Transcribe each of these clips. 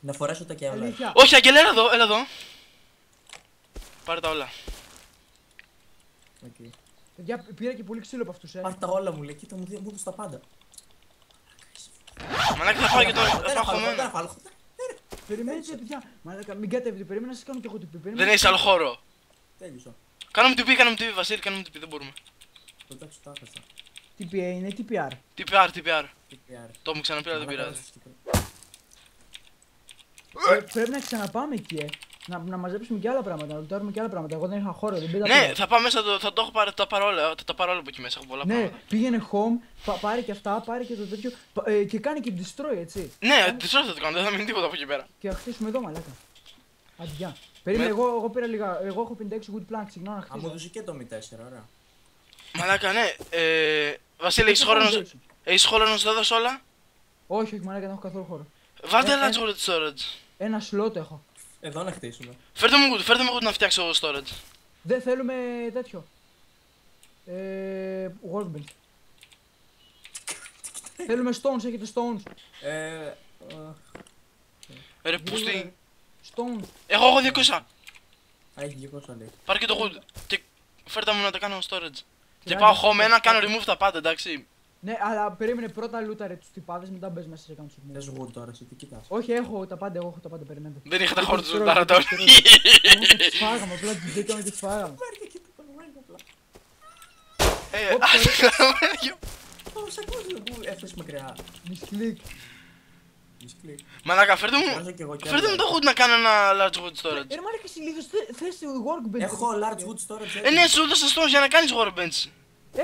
Να φορέσω τα κέβλα. Αλήθεια. Όχι, Αγγέλα, έλα εδώ. Πάρε τα όλα. Okay. Παιδιά, πήρα και πολύ ξύλο από αυτούς, Πάρε τα όλα μου, λέει, κοίτα μου δίνουν τα πάντα. Μαλάκα, θα πάω και το. Θα πάω Δεν χωμένο. έχω. Περιμένετε, παιδιά. Μαλάκα, μην κατέβετε. Περίμενα να σας κάνω και εγώ τυπή. Δεν έχεις άλλο χώρο. Τέλειωσα. Κάνουμε τυπή, Βασίλη, κάνουμε τυπή, δεν μπορούμε. Εντάξει, τα έχασα. TPA είναι TPR. TPR. TPR. Το μου ξαναπεί, αλλά δεν πειράζει. Πρέπει να ξαναπάμε εκεί, να μαζέψουμε και άλλα πράγματα, να λουτάρουμε και άλλα πράγματα. Εγώ δεν είχα χώρο, δεν πήρα. Ναι, θα πάω μέσα, θα το έχω πάρει, τα πάρω όλα από εκεί μέσα, έχω πολλά Ναι, πράγματα. πήγαινε home, πάρε και αυτά, πάρε και το τέτοιο. Και κάνει και destroy, έτσι. Ναι, τι θα το κάνω, δεν θα μείνει τίποτα από εκεί πέρα. Και θα χτίσουμε εδώ, μαλάκα. Αντιά. Περίμενε, εγώ πήρα λίγα. Εγώ έχω 56 wood planks, συγγνώμη να Α, μου χτίσω. δώσει και το Mi 4, ωραία. Μαλάκα, ναι. Βασίλη, έχεις χώρο να σου τα δώσω όλα. Όχι, μαλάκα, δεν έχω καθόλου χώρο. Βάλτε ένα storage. Ένα slot έχω. Εδώ να χτίσουμε. Φέρτε μου good να φτιάξω storage. Δεν θέλουμε τέτοιο. Workbench. Θέλουμε stones, έχετε stones. Ρε, πούστη. Stones. Εγώ 200. Α, έχει 200 λέει. Πάρε και το good. Και φέρτε μου να τα κάνω storage. Και πάω home να κάνω remove τα πάντα, εντάξει. Ναι, αλλά περίμενε πρώτα λούταρε τους τυπάδες, μετά μπες μέσα σε κάνω σου. Θες wood τώρα, εσύ τι κοιτάς. Όχι, έχω τα πάντα, περιμένετε. Δεν είχατε χώρο του ζωτάρα τώρα. Τις φάγαμε, απλά τις μπήκαμε και τις φάγαμε. Πώς ακούς που έφτασε μακριά. Μισκλικ. Μισκλικ. Μαλάκα, φέρτε Βάζω κι εγώ μου κι το άλλο. good να κάνω ένα large wood storage. Ρε μάλακα εσύ λίγος θες workbench. Έχω large wood storage Ναι, σου έδωσα stones για να κάνεις workbench.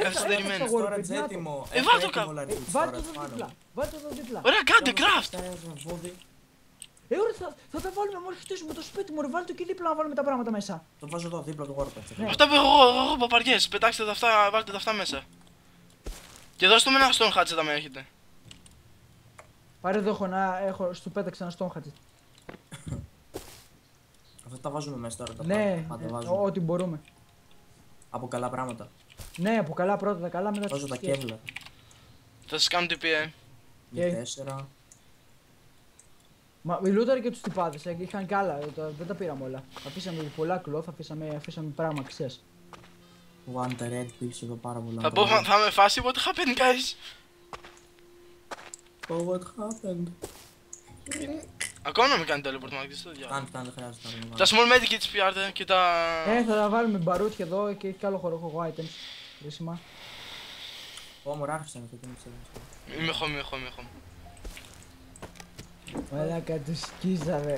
Καθυστερημένο. storage έτοιμο. βάλτε το Έχω κάτω. large wood Βάλτε storage το εδώ πάνω. δίπλα. Βάλτε το εδώ δίπλα. Ωραία, κάντε craft. Φτάζω βόδι. Ωραία, θα τα βάλουμε μόλις χτίσουμε το σπίτι μου. Ρε, βάλτε το εκεί δίπλα να βάλουμε τα πράγματα μέσα. Το βάζω εδώ δίπλα το workbench. Ναι. Αυτά που έχω παπαριές. Πετάξτε τα αυτά, βάλτε τα αυτά μέσα. Και δώστε μου ένα stone hatchet αν έχετε. Πάρε εδώ έχω στο πέταξα ένα stone hatchet. Αυτά τα βάζουμε μέσα τώρα. Τα Ναι, πάντα βάζουμε. ό,τι μπορούμε. Από καλά πράγματα. Ναι, από καλά πρώτα τα καλά μετά Βάζω τα σκιές. κέβλα. Θα σας κάνω TPA. Mi 4. Μα λούταρε και τους τυπάδες, είχαν κι άλλα, δεν τα πήραμε όλα. Αφήσαμε πολλά κλωθ, αφήσαμε πράγμα, ξέρεις. One the red piece εδώ πάρα πολλά. Θα είμαι φάση, what happened guys. Oh, what happened? Ακόμα να μην κάνει teleport, μα δεν το διάλογο. Κάνε, δεν χρειάζεται να Τα βάλω. small medikits πιάρτε και τα... Θα τα βάλουμε μπαρούτια εδώ και έχει κι άλλο χώρο, έχω items. Χρήσιμα. Ω, μου άρχισε αυτό και δεν ξέρω. Είμαι home. Μαλάκα τους σκίζαμε.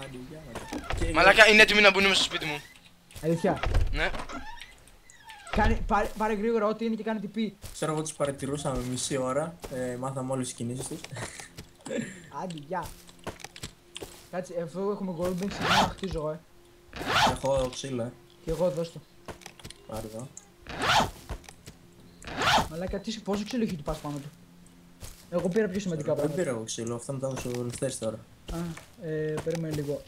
Άντε, γεια. Μαλάκα, είναι έτοιμοι να μπουν μέσα στο σπίτι μου. Αλήθεια. Ναι. Πάρε γρήγορα ό,τι είναι και κάνε τυπή. Ξέρω εγώ τους παρατηρούσαμε μισή ώρα. Μάθαμε όλες τις κινήσεις τους. Άντε, γεια. Κάτσε, εδώ έχουμε goldbank, συγγνώμη να χτίζω εγώ, Έχω ξύλο, Και εγώ δώσ' το. Πάρε εδώ. Μαλάκα, πόσο ξύλο έχει του πας πάνω του. Εγώ πήρα πιο σημαντικά Δεν πράγματα. πήρα εγώ ξύλο, αυτό μου τα έδωσε ο Λευτέρης τώρα. Α, περίμενε λίγο.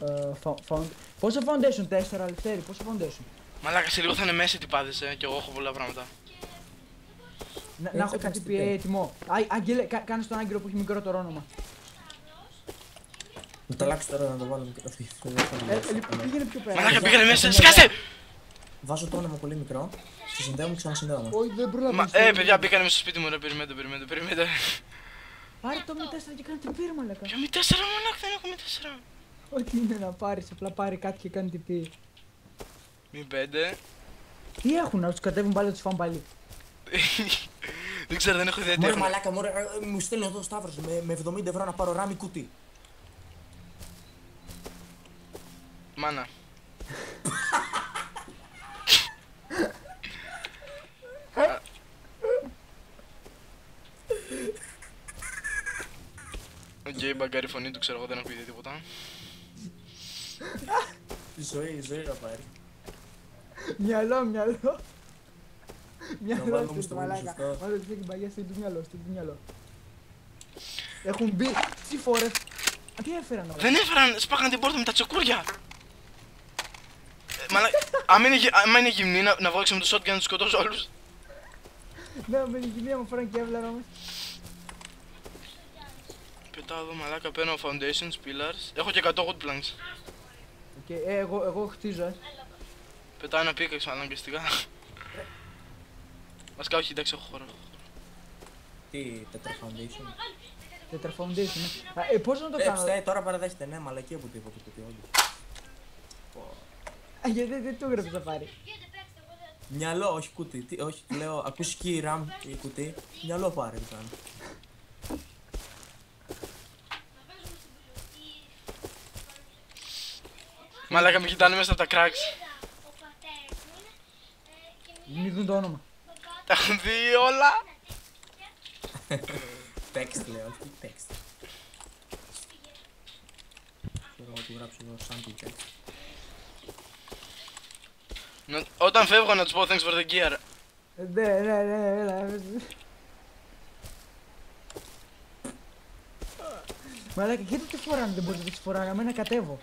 Πόσο foundation, 4 Λευτέρη, πόσο foundation. Μαλάκα, σε λίγο θα είναι μέσα οι τυπάδες, και εγώ έχω πολλά πράγματα. Να έχω κάτι πει έτοιμο. Άγγελε, κάνε στον Άγγελο που έχει μικρότερο όνομα. Να το αλλάξω τώρα να το βάλω μικρό. Λοιπόν, πήγαινε πιο πέρα. Μαλάκα, πήγανε μέσα, σκάσε! Βάζω το όνομα πολύ μικρό. Στο συνδέομαι και ξανασυνδέομαι. Όχι, δεν προλαβαίνεις. Παιδιά, μπήκανε μέσα στο σπίτι μου, ρε, περιμένετε. Πάρε το Mi 4 και κάνε την πύρα, μαλάκα. Ποιο Mi 4, μαλάκα, δεν έχω Mi 4. Ό,τι είναι να πάρεις, απλά πάρε κάτι και κάνει την πύρα. Mi 5. Τι έχουν, να τους κατέβουν πάλι, να τους φάνε πάλι. Δεν ξέρω, δεν έχω ιδέα τι Μωρέ έχουν. μαλάκα, μου στέλνει εδώ ο Σταύρος με 70 ευρώ να πάρω ράμι κουτί. Μάνα. Οκ, μπαγκάρι φωνή του, ξέρω εγώ, δεν έχω ιδέα τίποτα. Η ζωή να πάρει. Μυαλό. βάλουμε Μυαλό στο στην μαλάκα. σωστό. Μάλλον την παγιά στείλ του μυαλό, Έχουν μπει, τι φορές. Τι έφεραν όλα. Δεν έφεραν, σπάγαν την πόρτα με τα τσοκούρια. Άμα είναι γυμνή, να βγάλω με το shotgun να τους σκοτώσω όλους. Ναι, με την κοινία μου φέραν και έβλανα όμως. Πετάω εδώ μαλάκα, παίρνω foundations, pillars. Έχω και 100 wood planks. Εγώ χτίζω, Πετάω ένα pickaxe αναγκαστικά. Βασικά όχι, εντάξει, έχω χώρο. Τι, τετρα foundation. Τετρα foundation, ναι. Πώς να το κάνω? Τώρα παραδέχεται, ναι, μαλακία που τίποτα κουτί, όντως. Γιατί δεν το έγραψε να πάρει. Μυαλό, όχι κουτί, όχι, λέω ακουστική RAM ή κουτί. Μυαλό πάρε, τι κάνει. Μαλάκα με κοιτάνε μέσα από τα cracks. Μην δουν το όνομα. Τα έχουν δει όλα. Text λέω, όχι text. Θέλω να του γράψω εδώ something text. Όταν φεύγω να τους πω thanks for the gear. Ναι, έλα. Μαλάκα, γιατί τι φοράνε, δεν μπορείτε να τις φοράγαμε, να κατέβω.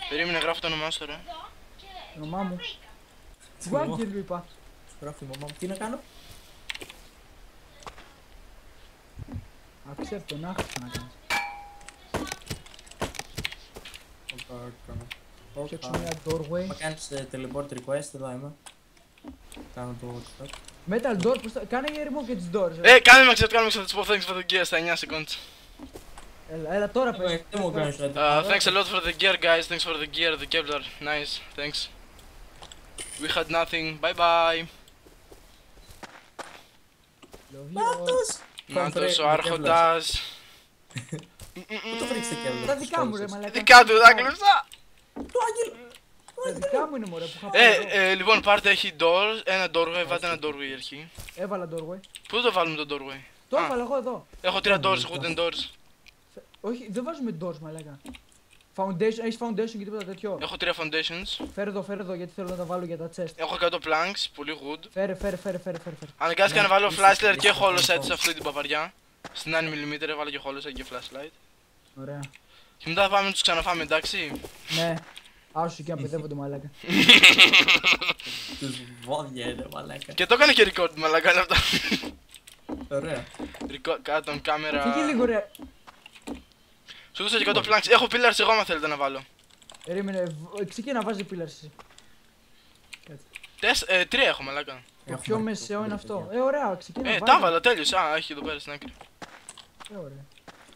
Περίμενε, γράφω το όνομά σου τώρα. Όνομά μου. Γουάγγελ του είπα. Σου γράφει η μαμά μου, τι να κάνω. Accept τον άχθο να κάνεις. Φτιάξω μια doorway. Μα κάνεις teleport request, εδώ είμαι. Κάνω το workshop. Metal door, κάνε για remove και τις doors. Κάνε με accept, να τους πω thanks for the gear στα 9 seconds. Έλα τώρα πες. Τι μου κάνεις έτσι. Thanks a lot for the gear, guys. Thanks for the gear, the Kevlar. Nice, thanks. We had nothing. Bye bye. Νάτος! Νάτος ο άρχοντας. Πού το βρήκες το Kevlar? Τα δικά μου ρε μαλάκα. Δικά του τα κλεψά. Το άγγελο! Τα δικά μου είναι μωρέ που είχα πάρει. Λοιπόν, πάρτε έχει doors, ένα doorway, βάλτε ένα doorway αρχή. Έβαλα doorway. Πού το βάλουμε το doorway? Το έβαλα εγώ εδώ. Έχω 3 doors, wooden doors. Όχι, δεν βάζουμε doors μαλάκα. Foundation, έχεις foundation και τίποτα τέτοιο. Έχω 3 foundations. Φέρε εδώ γιατί θέλω να τα βάλω για τα chest. Έχω 100 planks, πολύ wood. Φέρε. Αναγκάστηκα να βάλω flashlight και hollow sight σε αυτή την παπαριά. Στην 9mm έβαλα και hollow sight και flashlight. Ωραία. Και μετά θα πάμε να τους ξαναφάμε, εντάξει. Ναι. Άσου και να παιδεύονται μαλάκα. Τους βόδια είναι μαλάκα. Και το έκανε και record, μαλάκα είναι αυτά. Ωραία. Κάτω τον κάμερα. Φύγε λίγο ρε. Σου δώσα και 100 planks. Έχω pillars εγώ άμα θέλετε να βάλω. Περίμενε, ξεκίνα να βάζει πίλαρ εσύ. 3 έχω μαλάκα. Το πιο μεσαίο είναι αυτό. Ωραία, ξεκίνα να Τα βάζει. βάλα, τέλειωσε. Α, έχει εδώ πέρα στην άκρη. Ωραία.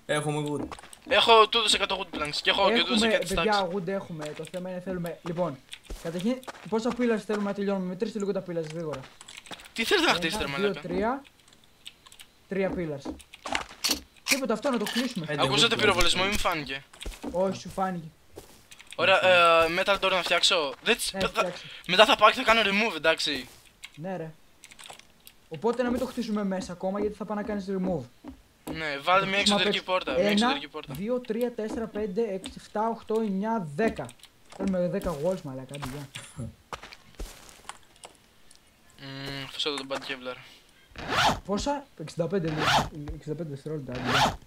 Έχουμε wood. Έχω τούτο 100 wood planks και έχω και τούτο Έχουμε, 100 stacks. παιδιά, wood έχουμε. Το θέμα είναι θέλουμε. Λοιπόν, καταρχήν πόσα πίλαρ θέλουμε να τελειώνουμε. Μετρήστε λίγο τα πίλαρ γρήγορα. Τι θέλετε να χτίσετε, ρε 1, 2, μαλάκα. 3 πίλαρ. Τίποτα, αυτό να το κλείσουμε. Ακούσατε πυροβολισμό ή μου φάνηκε? Όχι, σου φάνηκε. Ωραία, metal door να φτιάξω. φτιάξε. Μετά θα πάω και θα κάνω remove, εντάξει. Ναι, ρε. Οπότε να μην το χτίσουμε μέσα ακόμα γιατί θα πάει να κάνει remove. Ναι, βάλτε μια εξωτερική πόρτα. Μια εξωτερική πόρτα. 2, 3, 4, 5, 6, 7, 8, 9, 10. Θέλουμε 10 walls μαλάκα, άντε γεια. Φυσό τον Bad Kevlar. Πόσα? 65 δευτερόλεπτα, άντε γεια.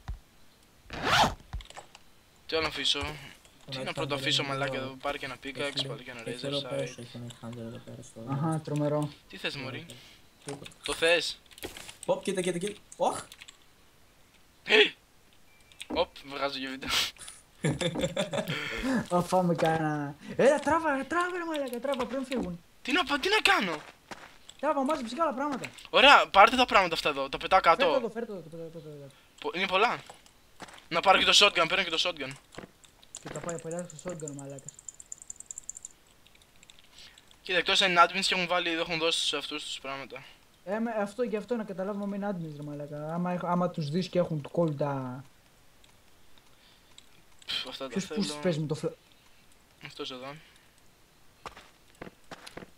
Τι άλλο να αφήσω? Τι να πρώτο αφήσω μαλάκα εδώ, πάρει και ένα pickaxe, πάρει και ένα razor side. Αχα, τρομερό. Τι θες μωρί? Το θες? Ποπ, κοίτα. Οχ! Οπ, βγάζω και βίντεο. Α, φάμε κάνα. Έλα, τράβα ρε μαλάκα, τράβα, πρέπει να φύγουν. Τι να κάνω? Τράβα, μάζεψε και άλλα πράγματα. Ωραία, πάρτε τα πράγματα αυτά εδώ, τα πετάω κάτω. Φέρτε το. Είναι πολλά. Να πάρω και το shotgun, παίρνω και το shotgun. Και τα πάει παλιά στο shotgun μαλάκα. Κοίτα, εκτός είναι admins και έχουν βάλει, έχουν δώσει σε αυτούς τους πράγματα. Αυτό γι' αυτό να καταλάβουμε με είναι admins ρε μαλάκα. Άμα τους δεις και έχουν του call τα... Αυτά τα Ποιος θέλω. πούς παίζει με το φλα... Αυτός εδώ.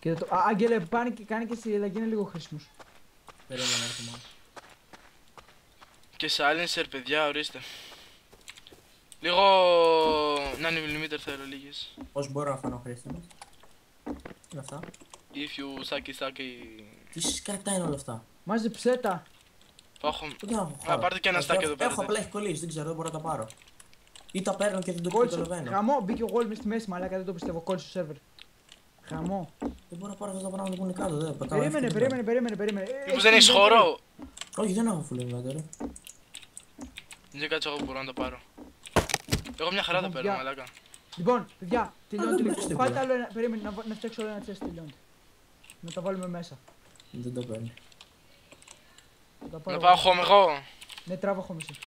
Κοίτα το... Άγγελε, πάνε και κάνει και εσύ, αλλά γίνει λίγο χρήσιμος. Περίμενα να έρθω μόνο. Και silencer, παιδιά, ορίστε. Λίγο 9mm θέλω λίγες. Πώς μπορώ να φανώ χρήσιμος? Τι είναι αυτά? If you sucky. Τι σκατά είναι όλα αυτά? Μάζεψέ τα. Δεν έχω χώρο. Πάρτε και ένα στάκι εδώ πέρα. Έχω απλά έχει κολλήσει, δεν ξέρω, δεν μπορώ να τα πάρω. Ή τα παίρνω και δεν το Κόλλησε. καταλαβαίνω. Χαμό, μπήκε ο Γόλ μες στη μέση μαλάκα, δεν το πιστεύω, κόλλησε στο σερβερ. Χαμό. Δεν μπορώ να πάρω αυτά τα πράγματα που είναι κάτω, δεν πατάω. Περίμενε. Μήπως δεν έχεις χώρο. Όχι, δεν έχω full inventory. Δεν κάτσε εγώ που μπορώ να το πάρω. Εγώ μια χαρά δεν παίρνω, μαλάκα. Λοιπόν, παιδιά, τελειώνει δεν λίγο. παίρνεις Φάτε τίποτα. άλλο ένα. Περίμενε να φτιάξω άλλο ένα chest, τελειώνει. Να τα βάλουμε μέσα. Δεν το παίρνει. Θα τα Να πάρω πάω εγώ. home εγώ. Ναι, τράβα χώμηση.